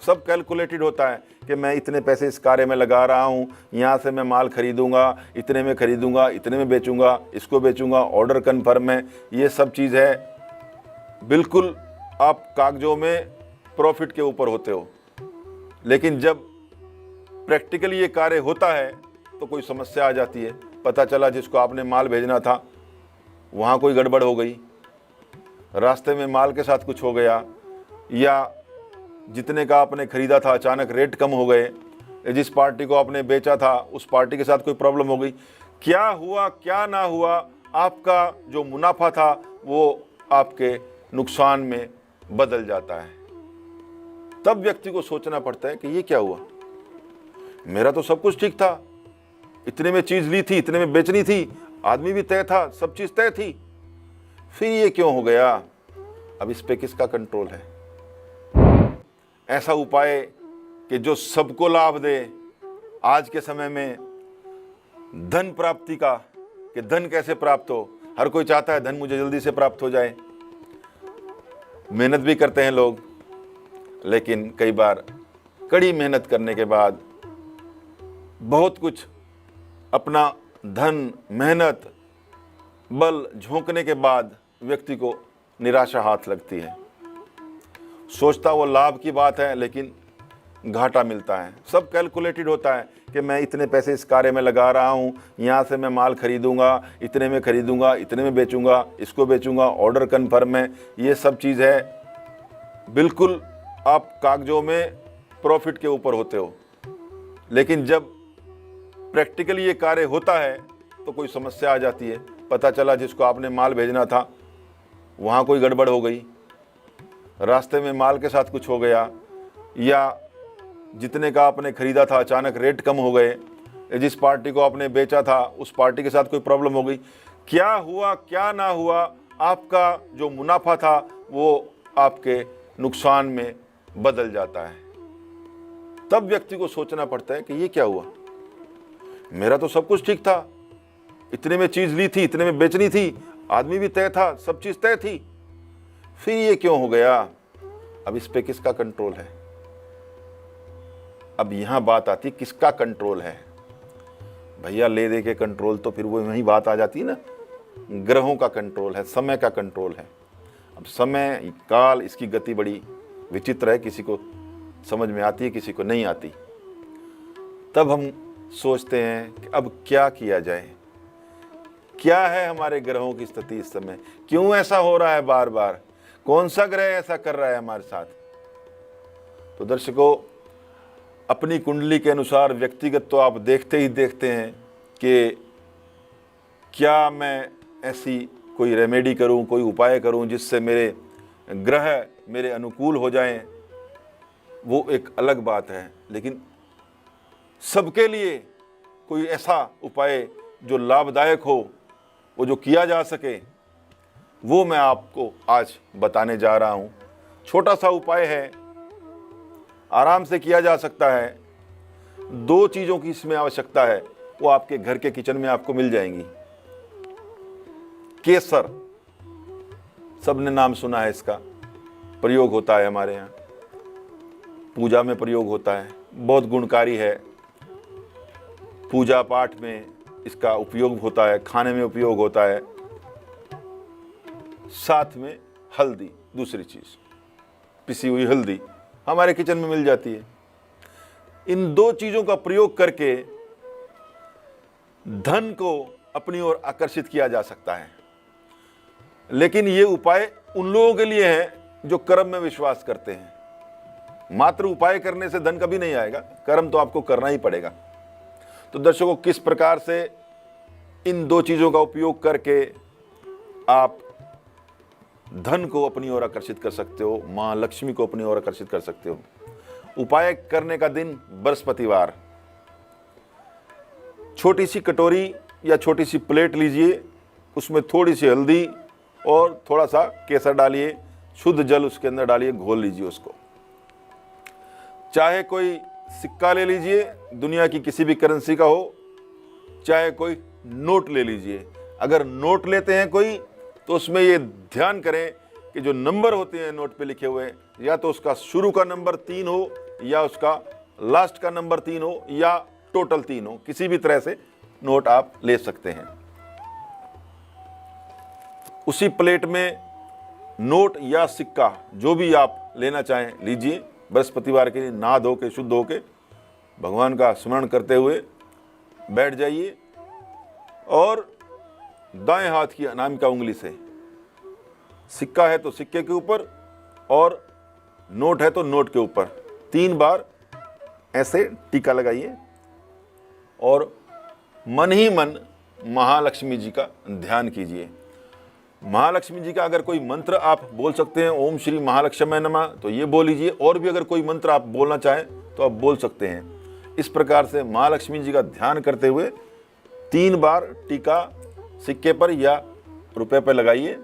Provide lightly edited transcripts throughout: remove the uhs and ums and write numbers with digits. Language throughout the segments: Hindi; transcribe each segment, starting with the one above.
सब कैलकुलेटेड होता है कि मैं इतने पैसे इस कार्य में लगा रहा हूँ, यहाँ से मैं माल खरीदूंगा, इतने में खरीदूंगा, इतने में बेचूंगा, इसको बेचूंगा, ऑर्डर कन्फर्म है, ये सब चीज़ है। बिल्कुल आप कागजों में प्रॉफिट के ऊपर होते हो, लेकिन जब प्रैक्टिकली ये कार्य होता है तो कोई समस्या आ जाती है। पता चला जिसको आपने माल भेजना था वहाँ कोई गड़बड़ हो गई, रास्ते में माल के साथ कुछ हो गया, या जितने का आपने ख़रीदा था अचानक रेट कम हो गए, जिस पार्टी को आपने बेचा था उस पार्टी के साथ कोई प्रॉब्लम हो गई। क्या हुआ क्या ना हुआ, आपका जो मुनाफा था वो आपके नुकसान में बदल जाता है। तब व्यक्ति को सोचना पड़ता है कि ये क्या हुआ, मेरा तो सब कुछ ठीक था, इतने में चीज़ ली थी, इतने में बेचनी थी, आदमी भी तय था, सब चीज़ तय थी, फिर ये क्यों हो गया। अब इस पे किसका कंट्रोल है। ऐसा उपाय कि जो सबको लाभ दे। आज के समय में धन प्राप्ति का, कि धन कैसे प्राप्त हो, हर कोई चाहता है धन मुझे जल्दी से प्राप्त हो जाए। मेहनत भी करते हैं लोग, लेकिन कई बार कड़ी मेहनत करने के बाद, बहुत कुछ अपना धन, मेहनत, बल झोंकने के बाद व्यक्ति को निराशा हाथ लगती है। सोचता वो लाभ की बात है, लेकिन घाटा मिलता है। सब कैलकुलेटेड होता है कि मैं इतने पैसे इस कार्य में लगा रहा हूँ, यहाँ से मैं माल खरीदूंगा, इतने में खरीदूंगा, इतने में बेचूंगा, इसको बेचूंगा, ऑर्डर कन्फर्म है, ये सब चीज़ है। बिल्कुल आप कागजों में प्रॉफिट के ऊपर होते हो, लेकिन जब प्रैक्टिकली ये कार्य होता है तो कोई समस्या आ जाती है। पता चला जिसको आपने माल भेजना था वहाँ कोई गड़बड़ हो गई, रास्ते में माल के साथ कुछ हो गया, या जितने का आपने ख़रीदा था अचानक रेट कम हो गए, जिस पार्टी को आपने बेचा था उस पार्टी के साथ कोई प्रॉब्लम हो गई। क्या हुआ क्या ना हुआ, आपका जो मुनाफा था वो आपके नुकसान में बदल जाता है। तब व्यक्ति को सोचना पड़ता है कि ये क्या हुआ, मेरा तो सब कुछ ठीक था, इतने में चीज़ ली थी, इतने में बेचनी थी, आदमी भी तय था, सब चीज़ तय थी, फिर ये क्यों हो गया। अब इस पे किसका कंट्रोल है। अब यहां बात आती किसका कंट्रोल है। भैया ले दे के कंट्रोल तो फिर वो वही बात आ जाती है ना, ग्रहों का कंट्रोल है, समय का कंट्रोल है। अब समय काल इसकी गति बड़ी विचित्र है, किसी को समझ में आती है, किसी को नहीं आती। तब हम सोचते हैं कि अब क्या किया जाए, क्या है हमारे ग्रहों की स्थिति इस समय, क्यों ऐसा हो रहा है बार बार, कौन सा ग्रह ऐसा कर रहा है हमारे साथ। तो दर्शकों, अपनी कुंडली के अनुसार व्यक्तिगत तो आप देखते ही देखते हैं कि क्या मैं ऐसी कोई रेमेडी करूं, कोई उपाय करूं जिससे मेरे ग्रह मेरे अनुकूल हो जाएं, वो एक अलग बात है। लेकिन सबके लिए कोई ऐसा उपाय जो लाभदायक हो, वो जो किया जा सके, वो मैं आपको आज बताने जा रहा हूँ। छोटा सा उपाय है, आराम से किया जा सकता है। 2 चीज़ों की इसमें आवश्यकता है, वो आपके घर के किचन में आपको मिल जाएंगी। केसर, सबने नाम सुना है, इसका प्रयोग होता है हमारे यहाँ, पूजा में प्रयोग होता है, बहुत गुणकारी है। पूजा पाठ में इसका उपयोग होता है, खाने में उपयोग होता है। साथ में हल्दी, दूसरी चीज़ पिसी हुई हल्दी हमारे किचन में मिल जाती है। इन 2 चीज़ों का प्रयोग करके धन को अपनी ओर आकर्षित किया जा सकता है। लेकिन ये उपाय उन लोगों के लिए है जो कर्म में विश्वास करते हैं। मात्र उपाय करने से धन कभी नहीं आएगा, कर्म तो आपको करना ही पड़ेगा। तो दर्शकों, किस प्रकार से इन 2 चीज़ों का उपयोग करके आप धन को अपनी ओर आकर्षित कर सकते हो, माँ लक्ष्मी को अपनी ओर आकर्षित कर सकते हो। उपाय करने का दिन बृहस्पतिवार। छोटी सी कटोरी या छोटी सी प्लेट लीजिए, उसमें थोड़ी सी हल्दी और थोड़ा सा केसर डालिए, शुद्ध जल उसके अंदर डालिए, घोल लीजिए उसको। चाहे कोई सिक्का ले लीजिए, दुनिया की किसी भी करेंसी का हो, चाहे कोई नोट ले लीजिए। अगर नोट लेते हैं कोई, तो उसमें ये ध्यान करें कि जो नंबर होते हैं नोट पे लिखे हुए, या तो उसका शुरू का नंबर 3 हो, या उसका लास्ट का नंबर 3 हो, या टोटल 3 हो, किसी भी तरह से नोट आप ले सकते हैं। उसी प्लेट में नोट या सिक्का जो भी आप लेना चाहें लीजिए। बृहस्पतिवार के लिए नहा धो के शुद्ध होके भगवान का स्मरण करते हुए बैठ जाइए और दाएं हाथ की अनामिका उंगली से, सिक्का है तो सिक्के के ऊपर और नोट है तो नोट के ऊपर 3 बार ऐसे टीका लगाइए और मन ही मन महालक्ष्मी जी का ध्यान कीजिए। महालक्ष्मी जी का अगर कोई मंत्र आप बोल सकते हैं, ओम श्री महालक्ष्मी नमः, तो ये बोल लीजिए। और भी अगर कोई मंत्र आप बोलना चाहें तो आप बोल सकते हैं। इस प्रकार से महालक्ष्मी जी का ध्यान करते हुए 3 बार टीका सिक्के पर या रुपए पर लगाइए।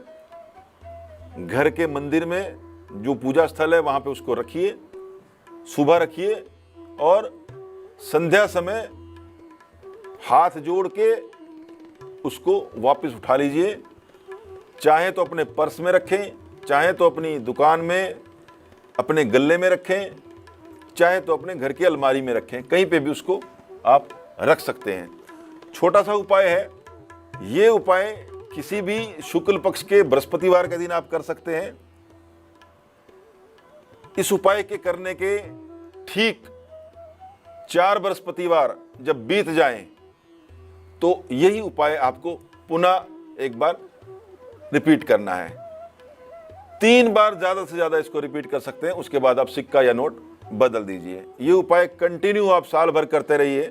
घर के मंदिर में जो पूजा स्थल है वहाँ पे उसको रखिए, सुबह रखिए और संध्या समय हाथ जोड़ के उसको वापस उठा लीजिए। चाहे तो अपने पर्स में रखें, चाहे तो अपनी दुकान में अपने गल्ले में रखें, चाहे तो अपने घर की अलमारी में रखें, कहीं पे भी उसको आप रख सकते हैं। छोटा सा उपाय है, ये उपाय किसी भी शुक्ल पक्ष के बृहस्पतिवार के दिन आप कर सकते हैं। इस उपाय के करने के ठीक 4 बृहस्पतिवार जब बीत जाएं तो यही उपाय आपको पुनः एक बार रिपीट करना है। 3 बार ज़्यादा से ज़्यादा इसको रिपीट कर सकते हैं, उसके बाद आप सिक्का या नोट बदल दीजिए। ये उपाय कंटिन्यू आप साल भर करते रहिए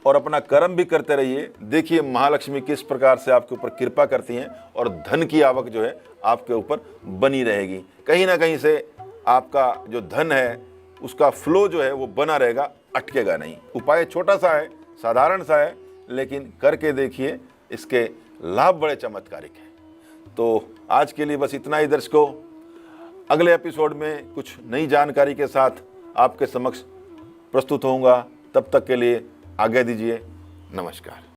और अपना कर्म भी करते रहिए। देखिए महालक्ष्मी किस प्रकार से आपके ऊपर कृपा करती हैं और धन की आवक जो है आपके ऊपर बनी रहेगी। कहीं ना कहीं से आपका जो धन है उसका फ्लो जो है वो बना रहेगा, अटकेगा नहीं। उपाय छोटा सा है, साधारण सा है, लेकिन करके देखिए, इसके लाभ बड़े चमत्कारिक हैं। तो आज के लिए बस इतना ही दर्शकों। अगले एपिसोड में कुछ नई जानकारी के साथ आपके समक्ष प्रस्तुत होऊंगा। तब तक के लिए आज्ञा दीजिए। नमस्कार।